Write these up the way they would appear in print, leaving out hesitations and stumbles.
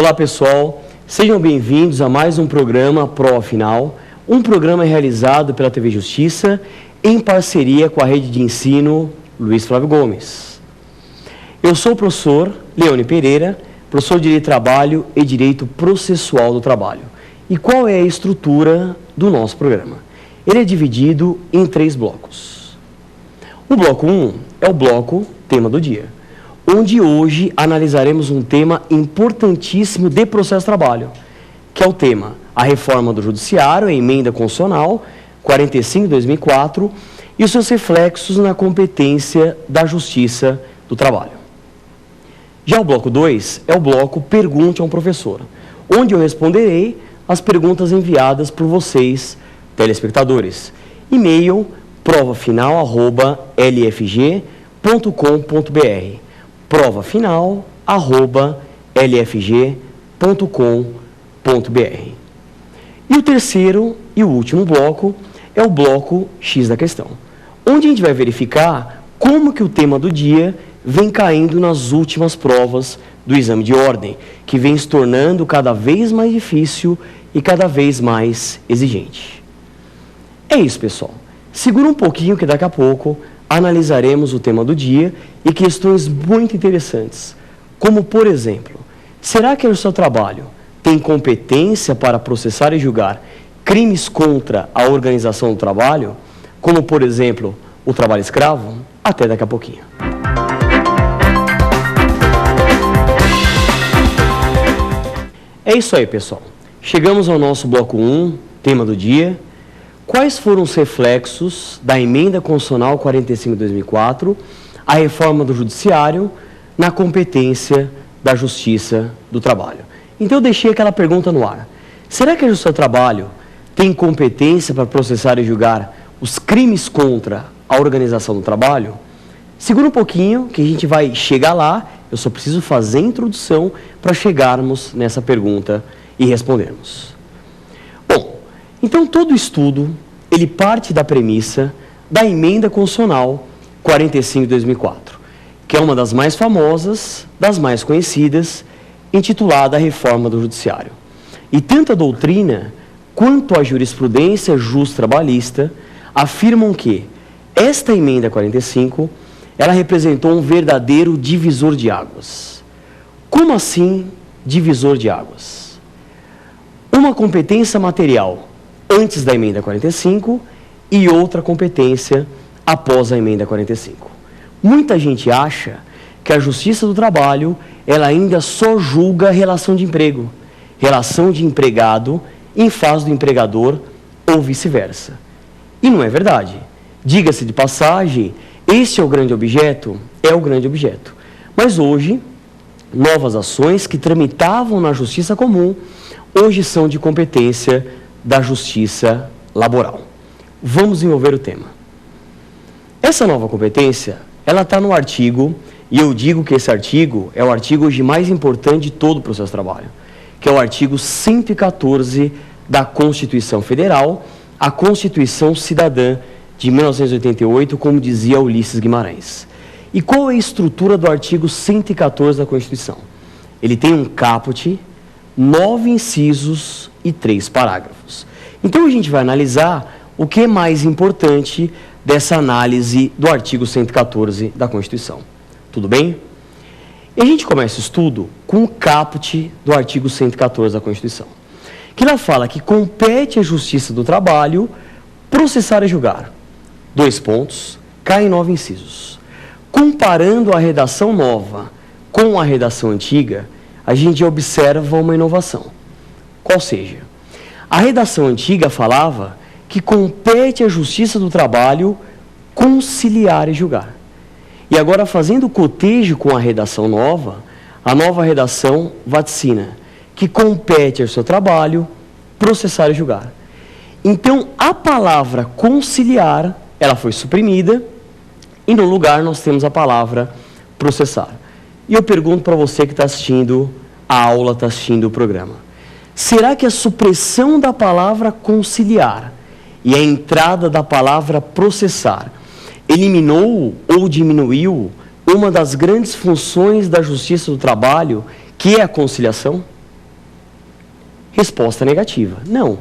Olá pessoal, sejam bem-vindos a mais um programa Prova Final, um programa realizado pela TV Justiça em parceria com a rede de ensino Luiz Flávio Gomes. Eu sou o professor Leone Pereira, professor de Direito do Trabalho e Direito Processual do Trabalho. E qual é a estrutura do nosso programa? Ele é dividido em 3 blocos. O bloco 1 é o bloco tema do dia, onde hoje analisaremos um tema importantíssimo de processo de trabalho, que é o tema a reforma do Judiciário, a emenda constitucional 45 de 2004 e os seus reflexos na competência da Justiça do Trabalho. Já o bloco 2 é o bloco Pergunte a um Professor, onde eu responderei as perguntas enviadas por vocês, telespectadores. E-mail provafinal@lfg.com.br provafinal@lfg.com.br. E o terceiro e o último bloco é o bloco X da questão, onde a gente vai verificar como que o tema do dia vem caindo nas últimas provas do exame de ordem, que vem se tornando cada vez mais difícil e cada vez mais exigente. É isso, pessoal. Segura um pouquinho que daqui a pouco analisaremos o tema do dia e questões muito interessantes, como, por exemplo, será que o seu trabalho tem competência para processar e julgar crimes contra a organização do trabalho, como, por exemplo, o trabalho escravo? Até daqui a pouquinho. É isso aí, pessoal. Chegamos ao nosso bloco 1, tema do dia. Quais foram os reflexos da emenda constitucional 45 de 2004, a reforma do Judiciário, na competência da Justiça do Trabalho? Então eu deixei aquela pergunta no ar. Será que a Justiça do Trabalho tem competência para processar e julgar os crimes contra a organização do trabalho? Segura um pouquinho que a gente vai chegar lá, eu só preciso fazer a introdução para chegarmos nessa pergunta e respondermos. Bom, então todo estudo, ele parte da premissa da emenda constitucional 45 de 2004, que é uma das mais famosas, das mais conhecidas, intitulada a Reforma do Judiciário. E tanto a doutrina quanto a jurisprudência justo-trabalhista afirmam que esta emenda 45, ela representou um verdadeiro divisor de águas. Como assim divisor de águas? Uma competência material antes da emenda 45 e outra competência após a emenda 45. Muita gente acha que a Justiça do Trabalho, ela ainda só julga a relação de emprego, relação de empregado em face do empregador ou vice-versa. E não é verdade. Diga-se de passagem, este é o grande objeto? É o grande objeto. Mas hoje, novas ações que tramitavam na Justiça Comum, hoje são de competência da Justiça Laboral. Vamos desenvolver o tema. Essa nova competência, ela está no artigo, e eu digo que esse artigo é o artigo hoje mais importante de todo o processo de trabalho, que é o artigo 114 da Constituição Federal, a Constituição Cidadã de 1988, como dizia Ulisses Guimarães. E qual é a estrutura do artigo 114 da Constituição? Ele tem um caput, 9 incisos e 3 parágrafos. Então a gente vai analisar o que é mais importante dessa análise do artigo 114 da Constituição. Tudo bem? E a gente começa o estudo com o caput do artigo 114 da Constituição, que ela fala que compete à Justiça do Trabalho processar e julgar. 2 pontos, caem 9 incisos. Comparando a redação nova com a redação antiga, a gente observa uma inovação. Qual seja? A redação antiga falava que compete à Justiça do Trabalho conciliar e julgar. E agora, fazendo cotejo com a redação nova, a nova redação vaticina que compete ao seu trabalho processar e julgar. Então, a palavra conciliar, ela foi suprimida e no lugar nós temos a palavra processar. E eu pergunto para você que está assistindo a aula, está assistindo o programa. Será que a supressão da palavra conciliar e a entrada da palavra processar eliminou ou diminuiu uma das grandes funções da Justiça do Trabalho, que é a conciliação? Resposta negativa. Não.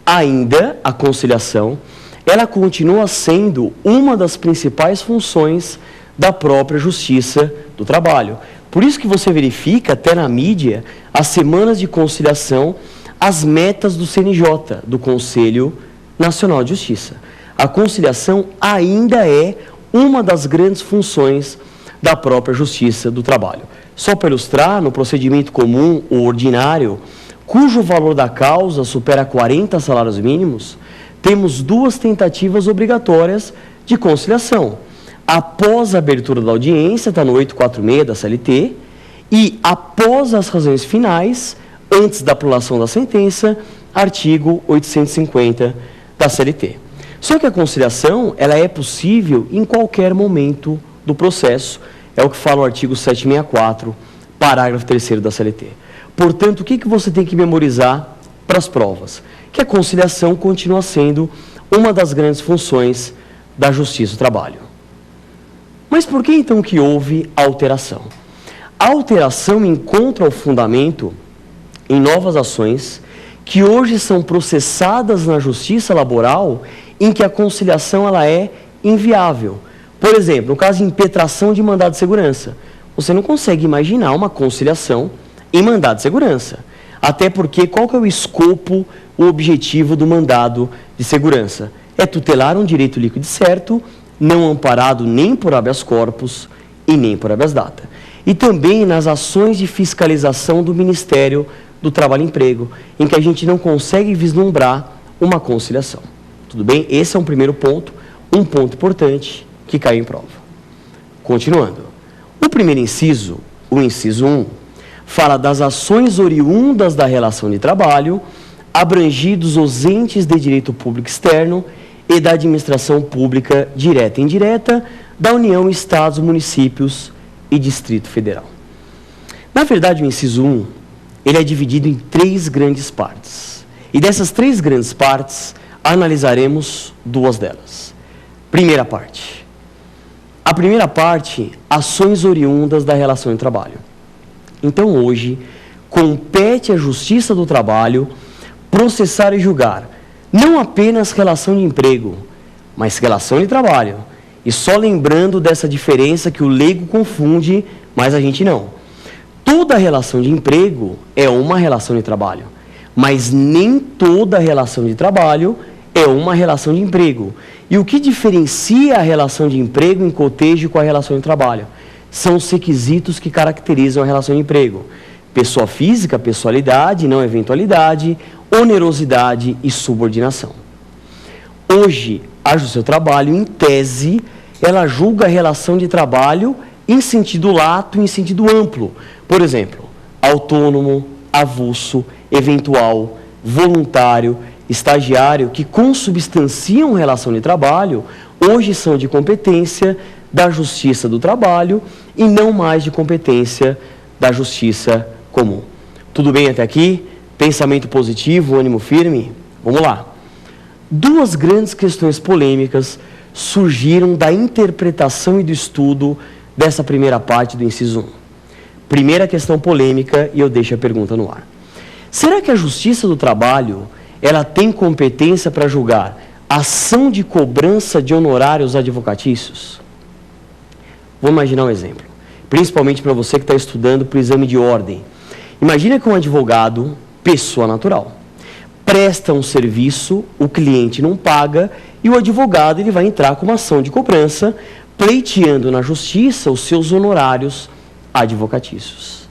Ainda a conciliação, ela continua sendo uma das principais funções da própria Justiça do Trabalho. Por isso que você verifica até na mídia as semanas de conciliação, as metas do CNJ, do Conselho Nacional de Justiça. A conciliação ainda é uma das grandes funções da própria Justiça do Trabalho. Só para ilustrar, no procedimento comum ou ordinário, cujo valor da causa supera 40 salários mínimos, temos 2 tentativas obrigatórias de conciliação. Após a abertura da audiência, está no 846 da CLT, e após as razões finais, antes da prolação da sentença, artigo 850 da CLT. Só que a conciliação, ela é possível em qualquer momento do processo, é o que fala o artigo 764, parágrafo 3º da CLT. Portanto, o que você tem que memorizar para as provas? Que a conciliação continua sendo uma das grandes funções da Justiça do Trabalho. Mas por que então que houve alteração? A alteração encontra o fundamento em novas ações que hoje são processadas na Justiça Laboral em que a conciliação ela é inviável. Por exemplo, no caso de impetração de mandado de segurança, você não consegue imaginar uma conciliação em mandado de segurança. Até porque qual que é o escopo, o objetivo do mandado de segurança? É tutelar um direito líquido certo, não amparado nem por habeas corpus e nem por habeas data. E também nas ações de fiscalização do Ministério do Trabalho e Emprego, em que a gente não consegue vislumbrar uma conciliação. Tudo bem? Esse é um primeiro ponto, um ponto importante que caiu em prova. Continuando. O primeiro inciso, o inciso 1, fala das ações oriundas da relação de trabalho, abrangidos os entes de direito público externo e da administração pública direta e indireta, da União, Estados, municípios e Distrito Federal. Na verdade, o inciso 1, ele é dividido em 3 grandes partes. E dessas 3 grandes partes, analisaremos 2 delas. Primeira parte. A primeira parte, ações oriundas da relação de trabalho. Então, hoje, compete à Justiça do Trabalho processar e julgar não apenas relação de emprego, mas relação de trabalho. E só lembrando dessa diferença que o leigo confunde, mas a gente não. Toda relação de emprego é uma relação de trabalho, mas nem toda relação de trabalho é uma relação de emprego. E o que diferencia a relação de emprego em cotejo com a relação de trabalho? São os requisitos que caracterizam a relação de emprego. Pessoa física, pessoalidade, não eventualidade, onerosidade e subordinação. Hoje, a Justiça do Trabalho, em tese, ela julga a relação de trabalho em sentido lato e em sentido amplo. Por exemplo, autônomo, avulso, eventual, voluntário, estagiário, que consubstanciam relação de trabalho, hoje são de competência da Justiça do Trabalho e não mais de competência da Justiça Comum. Tudo bem até aqui? Pensamento positivo, ânimo firme? Vamos lá. 2 grandes questões polêmicas surgiram da interpretação e do estudo dessa primeira parte do inciso 1. Primeira questão polêmica, e eu deixo a pergunta no ar. Será que a Justiça do Trabalho ela tem competência para julgar ação de cobrança de honorários advocatícios? Vou imaginar um exemplo, principalmente para você que está estudando para o exame de ordem. Imagina que um advogado, pessoa natural, presta um serviço, o cliente não paga e o advogado ele vai entrar com uma ação de cobrança, pleiteando na justiça os seus honorários advocatícios.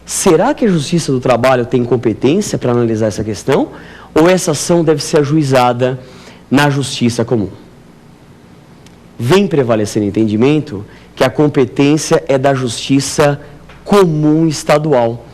Será que a Justiça do Trabalho tem competência para analisar essa questão? Ou essa ação deve ser ajuizada na Justiça Comum? Vem prevalecer o entendimento que a competência é da Justiça Comum Estadual.